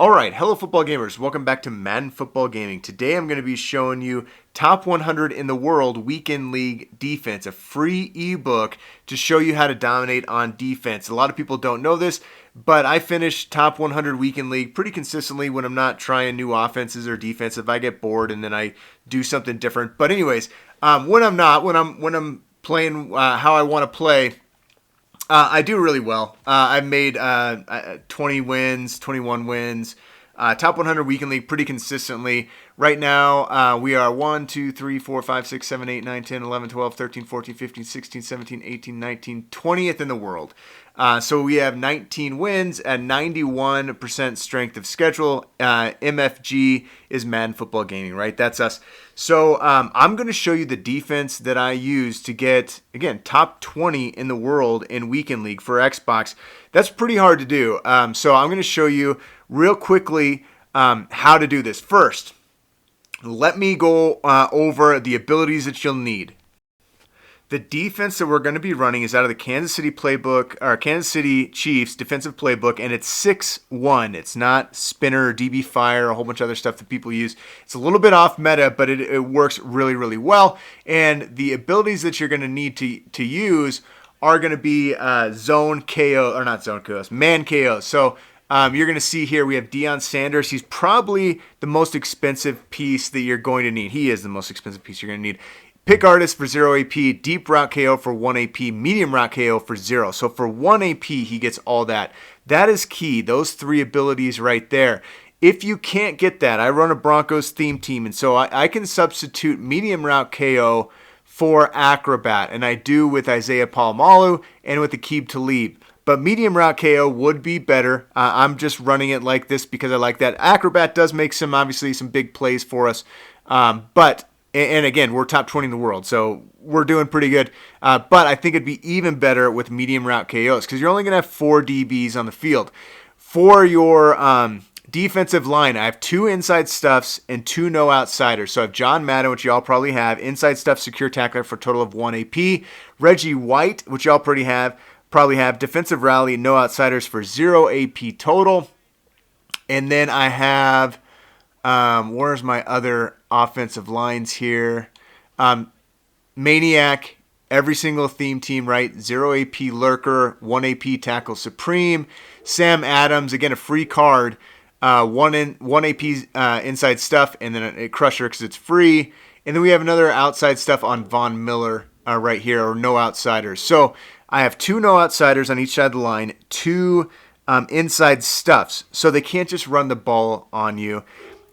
Alright, hello football gamers. Welcome back to Madden Football Gaming. Today I'm going to be showing you top 100 in the world weekend league defense, a free ebook to show you how to dominate on defense. A lot of people don't know this, but I finish top 100 weekend league pretty consistently when I'm not trying new offenses or defense. If I get bored and then I do something different. But anyways, when I'm playing how I want to play, I do really well. I've made 20 wins, 21 wins, top 100 weekend league pretty consistently. Right now, we are 1, 2, 3, 4, 5, 6, 7, 8, 9, 10, 11, 12, 13, 14, 15, 16, 17, 18, 19, 20th in the world. So we have 19 wins at 91% strength of schedule. MFG is Madden Football Gaming, right? That's us. So I'm going to show you the defense that I use to get, again, top 20 in the world in Weekend League for Xbox. That's pretty hard to do. So I'm going to show you real quickly how to do this. First, let me go over the abilities that you'll need. The defense that we're going to be running is out of the Kansas City playbook, or Kansas City Chiefs defensive playbook, and it's 6-1. It's not spinner or DB fire or a whole bunch of other stuff that people use. It's a little bit off meta, but it works really, really well. And the abilities that you're going to need to use are going to be zone KO, or not zone KOs, man KOs. So you're going to see here we have Deion Sanders. He's probably the most expensive piece that you're going to need. He is the most expensive piece you're going to need. Pick artist for 0 AP, deep route KO for 1 AP, medium route KO for 0. So for 1 AP, he gets all that. That is key, those three abilities right there. If you can't get that, I run a Broncos theme team, and so I can substitute medium route KO for acrobat, and I do with Isaiah Palomalu and with Aqib Talib. But medium route KO would be better. I'm just running it like this because I like that. Acrobat does make obviously some big plays for us, And again, we're top 20 in the world, so we're doing pretty good. But I think it'd be even better with medium route KOs because you're only going to have 4 DBs on the field. For your defensive line, I have 2 inside stuffs and 2 no outsiders. So I have John Madden, which y'all probably have, inside stuff secure tackler for a total of 1 AP. Reggie White, which y'all probably have defensive rally, no outsiders for 0 AP total. And then I have... where's my other offensive lines here? Maniac, every single theme team, right? 0 AP Lurker, 1 AP Tackle Supreme. Sam Adams, again, a free card. 1 AP inside stuff, and then a Crusher because it's free. And then we have another outside stuff on Von Miller right here, or no outsiders. So I have 2 no outsiders on each side of the line, 2 inside stuffs. So they can't just run the ball on you.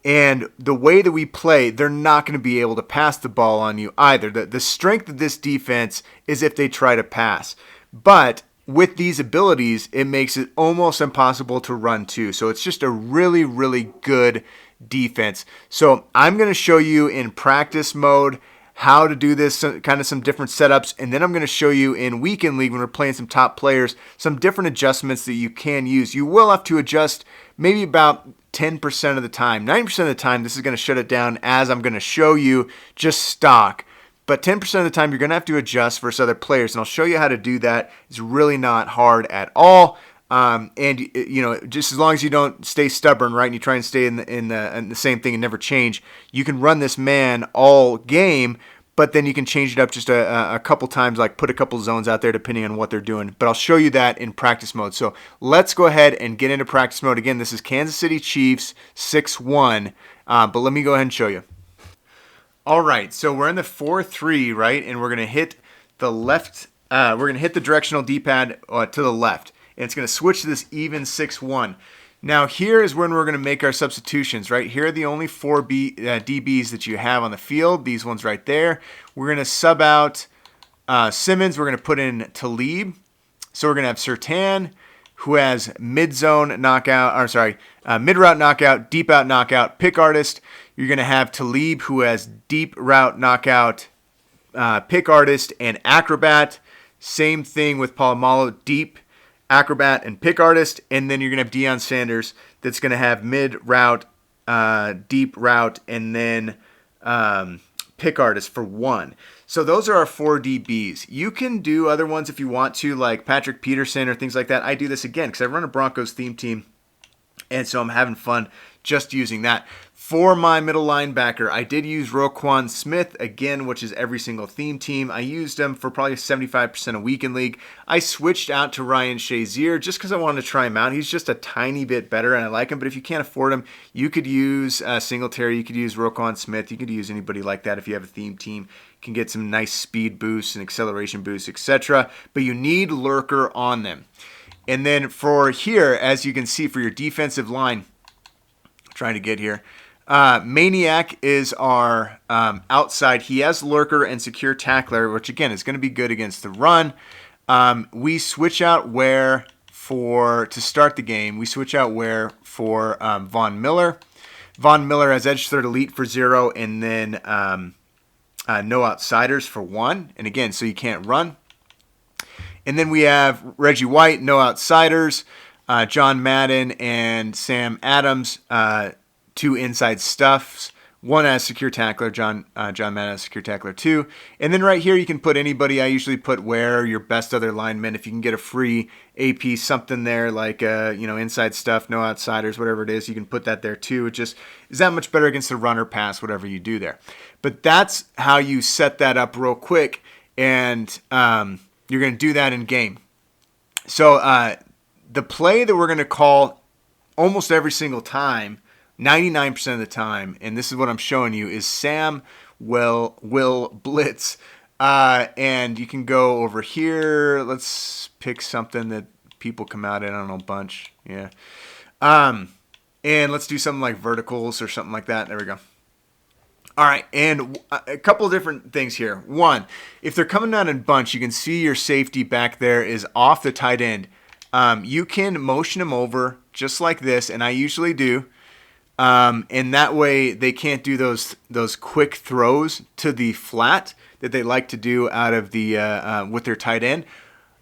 And the way that we play, they're not going to be able to pass the ball on you either. The strength of this defense is if they try to pass. But with these abilities, it makes it almost impossible to run too. So it's just a really, really good defense. So I'm going to show you in practice mode how to do this, kind of some different setups, and then I'm going to show you in Weekend League when we're playing some top players, some different adjustments that you can use. You will have to adjust maybe about 10% of the time. 90% of the time, this is going to shut it down as I'm going to show you just stock. But 10% of the time, you're going to have to adjust versus other players, and I'll show you how to do that. It's really not hard at all. And you know, just as long as you don't stay stubborn, right, and you try and stay in the same thing and never change, you can run this man all game. But then you can change it up just a couple times, like put a couple zones out there depending on what they're doing. But I'll show you that in practice mode. So let's go ahead and get into practice mode. Again, this is Kansas City Chiefs 6-1. But let me go ahead and show you. All right, so we're in the 4-3, right, and we're gonna hit the left. We're gonna hit the directional D-pad to the left. And it's going to switch to this even 6-1. Now, here is when we're going to make our substitutions, right? Here are the only 4 DBs that you have on the field. These ones right there. We're going to sub out Simmons. We're going to put in Talib. So we're going to have Surtain, who has mid-zone knockout, or sorry, mid-route knockout, deep out knockout, pick artist. You're going to have Talib, who has deep route knockout, pick artist, and acrobat. Same thing with Palomalu, deep acrobat and pick artist, and then you're going to have Deion Sanders that's going to have mid route, deep route, and then pick artist for 1. So those are our 4 DBs. You can do other ones if you want to, like Patrick Peterson or things like that. I do this again because I run a Broncos theme team, And so I'm having fun just using that. For my middle linebacker, I did use Roquan Smith, again, which is every single theme team. I used him for probably 75% a weekend league. I switched out to Ryan Shazier just because I wanted to try him out. He's just a tiny bit better, and I like him. But if you can't afford him, you could use Singletary. You could use Roquan Smith. You could use anybody like that if you have a theme team. You can get some nice speed boosts and acceleration boosts, etc. But you need Lurker on them. And then for here, as you can see, for your defensive line, I'm trying to get here. Maniac is our outside. He has Lurker and Secure Tackler, which again is going to be good against the run. We switch out where to start the game. We switch out where for Von Miller. Von Miller has Edge Third Elite for 0, and then No Outsiders for 1. And again, so you can't run. And then we have Reggie White, No Outsiders, John Madden, and Sam Adams. 2 inside stuffs. 1 as Secure Tackler, John Madden as Secure Tackler 2. And then right here you can put anybody. I usually put where your best other linemen. If you can get a free AP, something there like inside stuff, No Outsiders, whatever it is, you can put that there too. It just is that much better against the run or pass, whatever you do there. But that's how you set that up real quick, and you're going to do that in game. So the play that we're going to call almost every single time, 99% of the time, and this is what I'm showing you, is Sam will blitz. And you can go over here. Let's pick something that people come out in. I don't know, bunch. Yeah. And let's do something like verticals or something like that. There we go. All right, and a couple of different things here. One, if they're coming out in bunch, you can see your safety back there is off the tight end. You can motion them over just like this, and I usually do. And that way they can't do those quick throws to the flat that they like to do out of the with their tight end.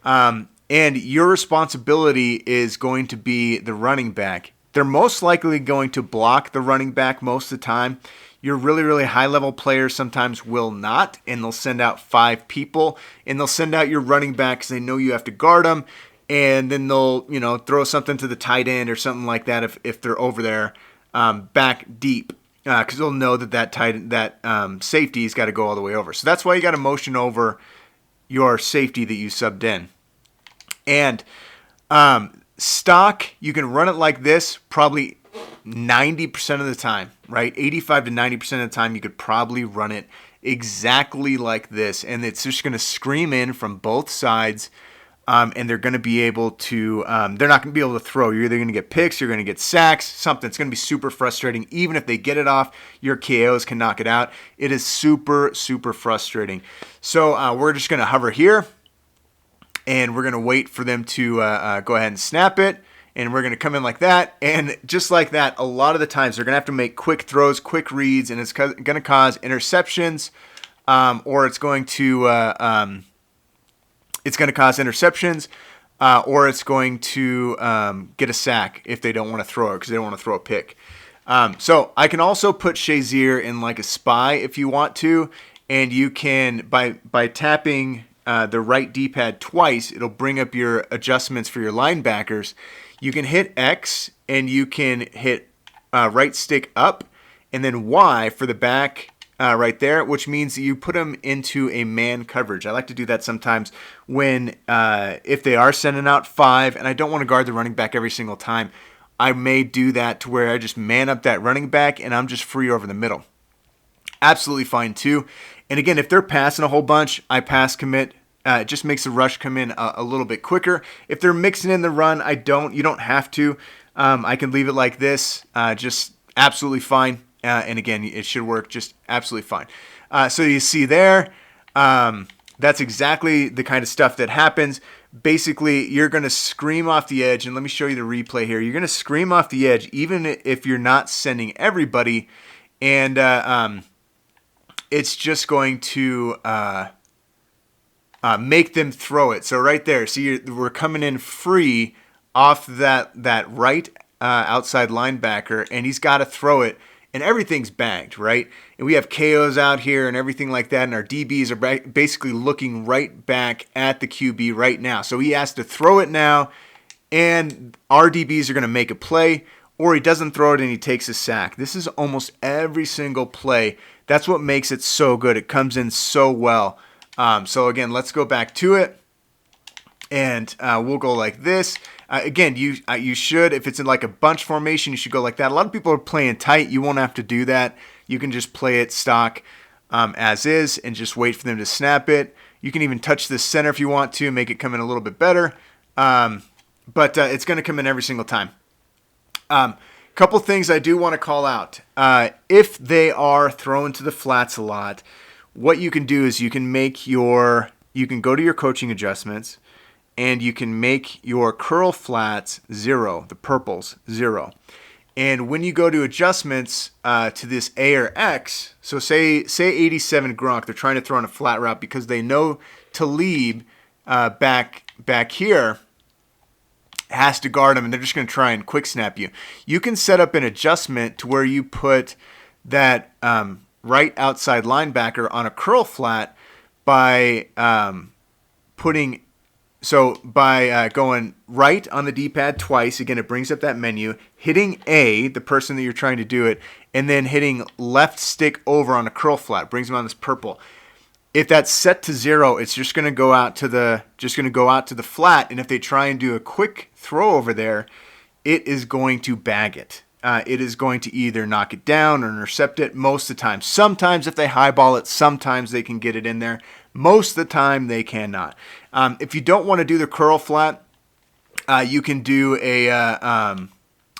And your responsibility is going to be the running back. They're most likely going to block the running back most of the time. Your really, really high-level players sometimes will not, and they'll send out 5 people, and they'll send out your running back because they know you have to guard them, and then they'll throw something to the tight end or something like that if they're over there. Back deep, because they'll know that safety's got to go all the way over. So that's why you got to motion over your safety that you subbed in. And stock, you can run it like this probably 90% of the time, right? 85 to 90% of the time, you could probably run it exactly like this, and it's just going to scream in from both sides. And they're going to be able to, they're not going to be able to throw. You're either going to get picks, you're going to get sacks, something. It's going to be super frustrating. Even if they get it off, your KOs can knock it out. It is super, super frustrating. So we're just going to hover here, and we're going to wait for them to go ahead and snap it. And we're going to come in like that. And just like that, a lot of the times they're going to have to make quick throws, quick reads, and it's going to cause interceptions, or it's going to cause interceptions, or it's going to get a sack if they don't want to throw it because they don't want to throw a pick. So I can also put Shazier in like a spy if you want to, and you can, by tapping the right D-pad twice, it'll bring up your adjustments for your linebackers. You can hit X, and you can hit right stick up, and then Y for the back right there, which means that you put them into a man coverage. I like to do that sometimes when if they are sending out 5 and I don't want to guard the running back every single time. I may do that to where I just man up that running back and I'm just free over the middle. Absolutely fine too. And again, if they're passing a whole bunch, I pass commit. It just makes the rush come in a little bit quicker. If they're mixing in the run, you don't have to. I can leave it like this, just absolutely fine. And again, it should work just absolutely fine. So you see there, that's exactly the kind of stuff that happens. Basically, you're going to scream off the edge, and let me show you the replay here. You're going to scream off the edge, even if you're not sending everybody, and it's just going to make them throw it. So right there, see, we're coming in free off that right outside linebacker, and he's got to throw it. And everything's bagged, right? And we have KOs out here and everything like that, and our DBs are basically looking right back at the QB right now. So he has to throw it now, and our DBs are going to make a play, or he doesn't throw it and he takes a sack. This is almost every single play. That's what makes it so good. It comes in so well. So again, let's go back to it, and we'll go like this. Again, you should, if it's in like a bunch formation, you should go like that. A lot of people are playing tight. You won't have to do that. You can just play it stock as is and just wait for them to snap it. You can even touch the center if you want to, make it come in a little bit better. But it's going to come in every single time. Couple things I do want to call out. If they are thrown to the flats a lot, what you can do is you can go to your coaching adjustments, and you can make your curl flats 0, the purples 0. And when you go to adjustments to this A or X, so say 87 Gronk, they're trying to throw on a flat route because they know Talib back here has to guard him, and they're just going to try and quick snap you. You can set up an adjustment to where you put that right outside linebacker on a curl flat by going right on the D-pad twice. Again, it brings up that menu, hitting A, the person that you're trying to do it, and then hitting left stick over on a curl flat, brings them on this purple. If that's set to 0, it's just going to go out to the flat, and if they try and do a quick throw over there, it is going to bag it. It is going to either knock it down or intercept it most of the time. Sometimes if they highball it, sometimes they can get it in there. Most of the time they cannot. If you don't want to do the curl flat, you can do a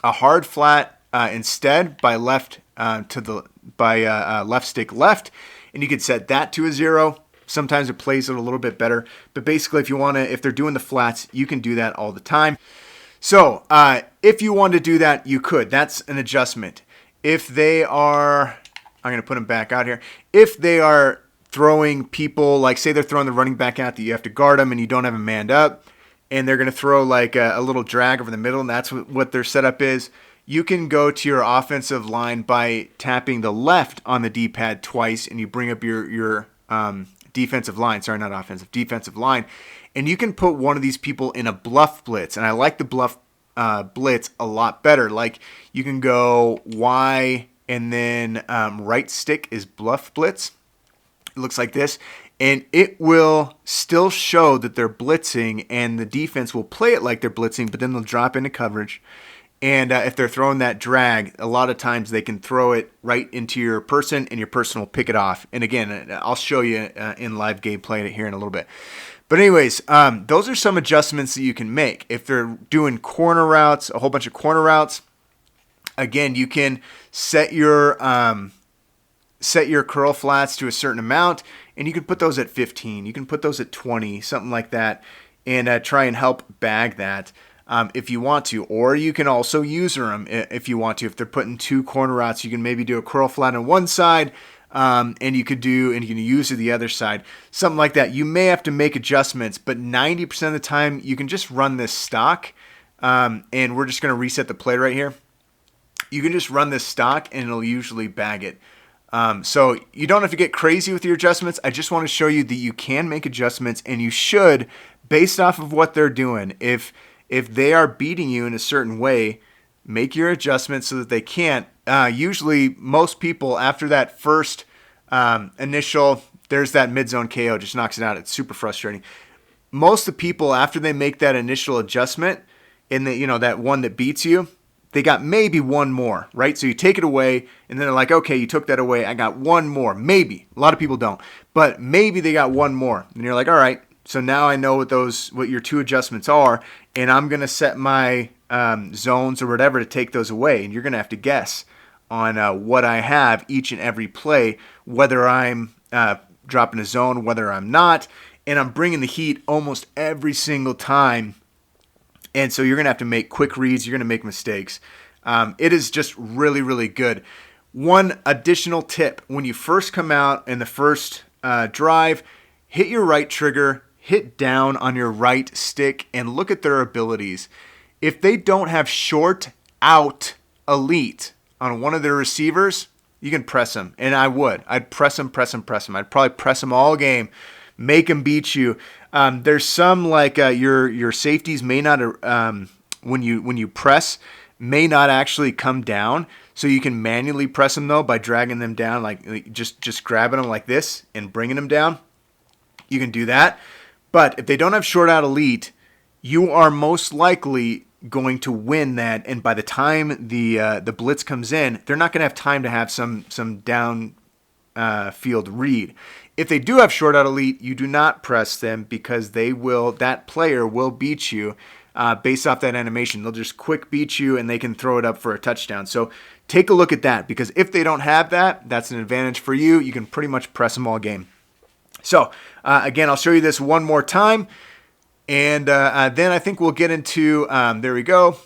hard flat instead by left stick left, and you can set that to a 0. Sometimes it plays it a little bit better, but basically if they're doing the flats, you can do that all the time. So if you want to do that, you could. That's an adjustment. If they are, I'm going to put them back out here. If they are throwing people, like say they're throwing the running back out that you have to guard them and you don't have them manned up, and they're going to throw like a little drag over the middle, and that's what their setup is, you can go to your offensive line by tapping the left on the D-pad twice, and you bring up your defensive line. Sorry, not offensive, defensive line. And you can put one of these people in a bluff blitz. And I like the bluff blitz a lot better. Like you can go Y and then right stick is bluff blitz. It looks like this. And it will still show that they're blitzing, and the defense will play it like they're blitzing, but then they'll drop into coverage. And if they're throwing that drag, a lot of times they can throw it right into your person, and your person will pick it off. And again, I'll show you in live gameplay here in a little bit. But anyways, those are some adjustments that you can make. If they're doing corner routes, a whole bunch of corner routes, again, you can set your curl flats to a certain amount, and you can put those at 15. You can put those at 20, something like that, and try and help bag that. If you want to, or you can also user them if you want to. If they're putting 2 corner routes, you can maybe do a curl flat on one side, and you can use it the other side, something like that. You may have to make adjustments, but 90% of the time you can just run this stock, and we're just going to reset the play right here. You can just run this stock, and it'll usually bag it. So you don't have to get crazy with your adjustments. I just want to show you that you can make adjustments, and you should, based off of what they're doing. If they are beating you in a certain way, make your adjustments so that they can't. Usually, most people, after that first initial, there's that mid-zone KO, just knocks it out. It's super frustrating. Most of the people, after they make that initial adjustment, in that one that beats you, they got maybe one more, right? So you take it away, and then they're like, okay, you took that away. I got one more. Maybe. A lot of people don't. But maybe they got one more. And you're like, all right, so now I know what your 2 adjustments are, and I'm going to set my zones or whatever to take those away. And you're going to have to guess on what I have each and every play, whether I'm dropping a zone, whether I'm not. And I'm bringing the heat almost every single time. And so you're going to have to make quick reads. You're going to make mistakes. It is just really, really good. One additional tip. When you first come out in the first drive, hit your right trigger, hit down on your right stick, and look at their abilities. If they don't have short out elite on one of their receivers, you can press them. And I'd press them. I'd probably press them all game, make them beat you. There's some like your safeties may not when you press, may not actually come down. So you can manually press them though by dragging them down, like just grabbing them like this and bringing them down. You can do that. But if they don't have short out elite, you are most likely going to win that. And by the time the blitz comes in, they're not going to have time to have some down field read. If they do have short out elite, you do not press them because that player will beat you based off that animation. They'll just quick beat you and they can throw it up for a touchdown. So take a look at that, because if they don't have that, that's an advantage for you. You can pretty much press them all game. So again, I'll show you this one more time, and then I think we'll get into, there we go.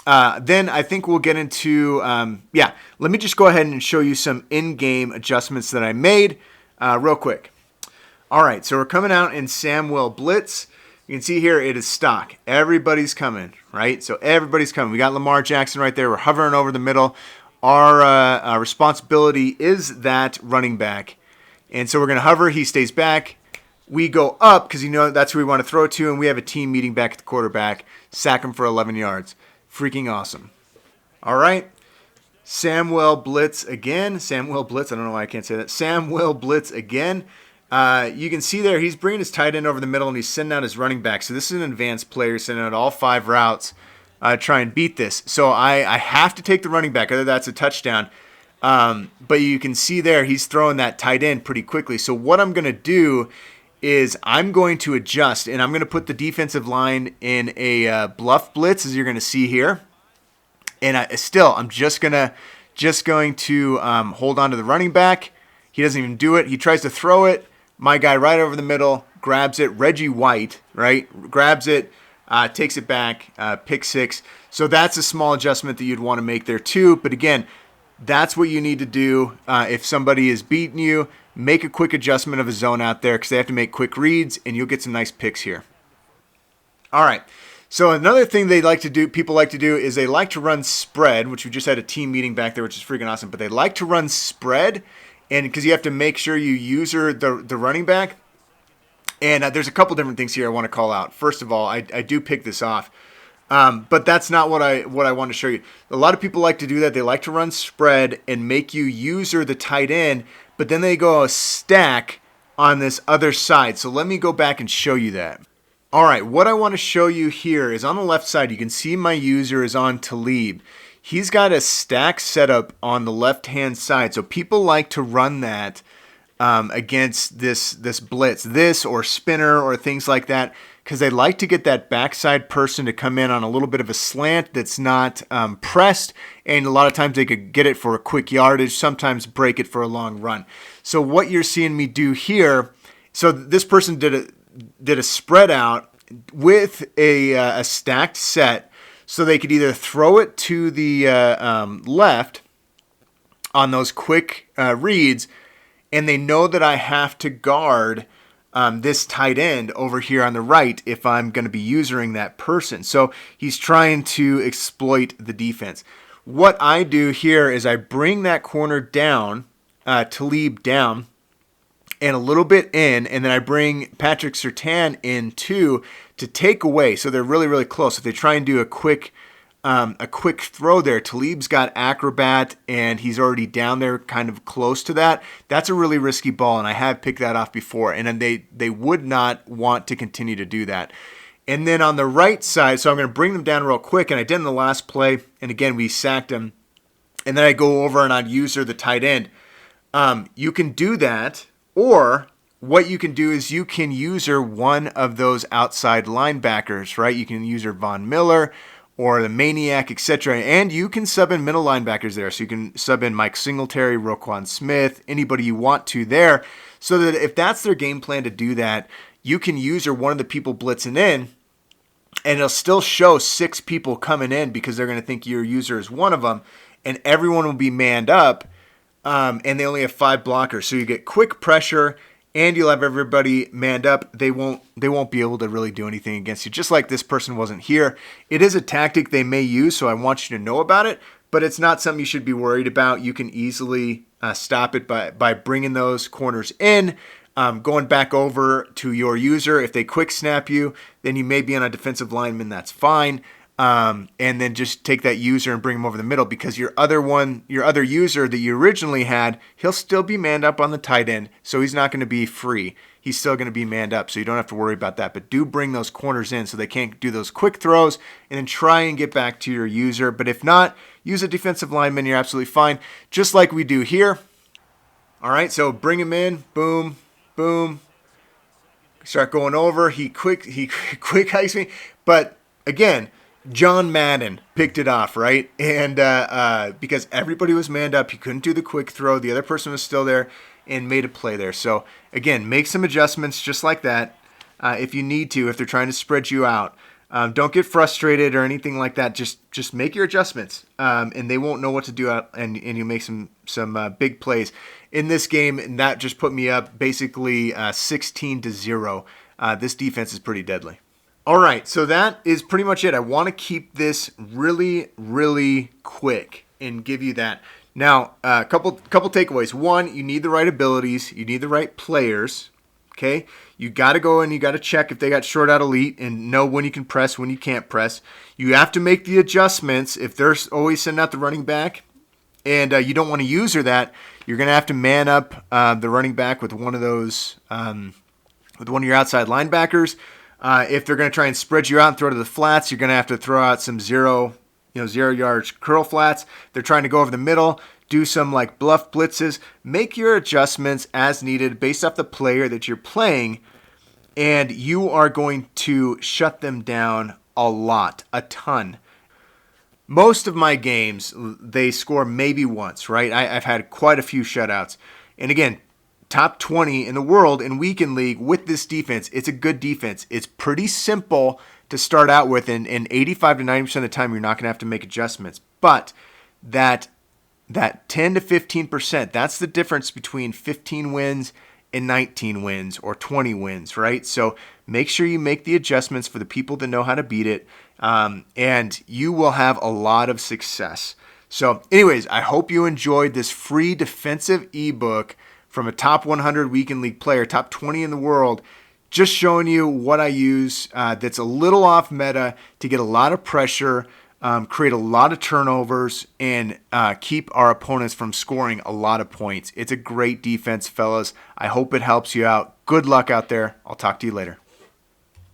Then I think we'll get into, let me just go ahead and show you some in-game adjustments that I made real quick. All right, so we're coming out in Samuel Blitz. You can see here it is stock. Everybody's coming, right? So everybody's coming. We got Lamar Jackson right there. We're hovering over the middle. Our responsibility is that running back. And so we're going to hover. He stays back. We go up because that's who we want to throw to, and we have a team meeting back at the quarterback. Sack him for 11 yards. Freaking awesome. All right. Samuel Blitz again. Samuel Blitz. I don't know why I can't say that. Samuel Blitz again. You can see there he's bringing his tight end over the middle and he's sending out his running back. So this is an advanced player sending out all 5 routes try and beat this. So I have to take the running back, other that's a touchdown. But you can see there he's throwing that tight end pretty quickly. So what I'm going to do is I'm going to adjust, and I'm going to put the defensive line in a bluff blitz, as you're going to see here. And I'm just going to hold on to the running back. He doesn't even do it. He tries to throw it. My guy right over the middle grabs it. Reggie White, right, grabs it, takes it back, pick 6. So that's a small adjustment that you'd want to make there too. But again, that's what you need to do if somebody is beating you. Make a quick adjustment of a zone out there because they have to make quick reads, and you'll get some nice picks here. All right. So another thing people like to do is they like to run spread, which we just had a team meeting back there, which is freaking awesome. But they like to run spread, and because you have to make sure you user the running back. And there's a couple different things here I want to call out. First of all, I do pick this off. But that's not what I want to show you. A lot of people like to do that. They like to run spread and make you user the tight end, but then they go a stack on this other side. So let me go back and show you that. All right, what I want to show you here is on the left side, you can see my user is on Talib. He's got a stack setup on the left-hand side. So people like to run that against this blitz, or spinner or things like that, because they like to get that backside person to come in on a little bit of a slant that's not pressed, and a lot of times they could get it for a quick yardage, sometimes break it for a long run. So what you're seeing me do here, so this person did a spread out with a stacked set, so they could either throw it to the left on those quick reads, and they know that I have to guard this tight end over here on the right if I'm going to be using that person. So he's trying to exploit the defense. What I do here is I bring that corner down, Talib down, and a little bit in, and then I bring Patrick Surtain in too to take away. So they're really, really close. If they try and do a quick throw there, Talib's got acrobat, and he's already down there kind of close to that. That's a really risky ball, and I have picked that off before, and then they would not want to continue to do that. And then on the right side, so I'm going to bring them down real quick, and I did in the last play, and again, we sacked him. And then I go over and I'd user the tight end. You can do that, or what you can do is you can user one of those outside linebackers, right? You can user Von Miller or the Maniac, etc. And you can sub in middle linebackers there. So you can sub in Mike Singletary, Roquan Smith, anybody you want to there, so that if that's their game plan to do that, you can user one of the people blitzing in, and it'll still show 6 people coming in because they're going to think your user is one of them, and everyone will be manned up, and they only have 5 blockers. So you get quick pressure, and you'll have everybody manned up. They won't be able to really do anything against you, just like this person wasn't here. It is a tactic they may use, so I want you to know about it, but it's not something you should be worried about. You can easily stop it by bringing those corners in, going back over to your user. If they quick snap you, then you may be on a defensive lineman. That's fine. and then just take that user and bring him over the middle, because your other user that you originally had, he'll still be manned up on the tight end, so he's not going to be free. He's still going to be manned up, so you don't have to worry about that. But do bring those corners in so they can't do those quick throws, and then try and get back to your user. But if not, use a defensive lineman. You're absolutely fine, just like we do here. All right, so bring him in. Boom, boom. Start going over. He quick hikes me. But again, John Madden picked it off, right? And because everybody was manned up, he couldn't do the quick throw. The other person was still there and made a play there. So again, make some adjustments just like that if you need to, if they're trying to spread you out. Don't get frustrated or anything like that. Just make your adjustments, and they won't know what to do, and you make some big plays in this game. And that just put me up basically 16-0. This defense is pretty deadly. All right, so that is pretty much it. I want to keep this really, really quick and give you that. Now, a couple takeaways. One, you need the right abilities. You need the right players. Okay, you got to go and you got to check if they got short out elite and know when you can press, when you can't press. You have to make the adjustments if they're always sending out the running back, and you don't want to user that. You're going to have to man up the running back with one of those, with one of your outside linebackers. If they're going to try and spread you out and throw to the flats, you're going to have to throw out some 0 yard curl flats. They're trying to go over the middle. Do some like bluff blitzes. Make your adjustments as needed based off the player that you're playing, and you are going to shut them down a ton. Most of my games, they score maybe once, right? I've had quite a few shutouts. And again, top 20 in the world in weekend league with this defense. It's a good defense. It's pretty simple to start out with, and 85 to 90% of the time you're not going to have to make adjustments. But that 10 to 15%, that's the difference between 15 wins and 19 wins or 20 wins, right? So make sure you make the adjustments for the people that know how to beat it, and you will have a lot of success. So anyways, I hope you enjoyed this free defensive ebook from a top 100 weekend league player, top 20 in the world, just showing you what I use that's a little off meta to get a lot of pressure, create a lot of turnovers, and keep our opponents from scoring a lot of points. It's a great defense, fellas. I hope it helps you out. Good luck out there. I'll talk to you later.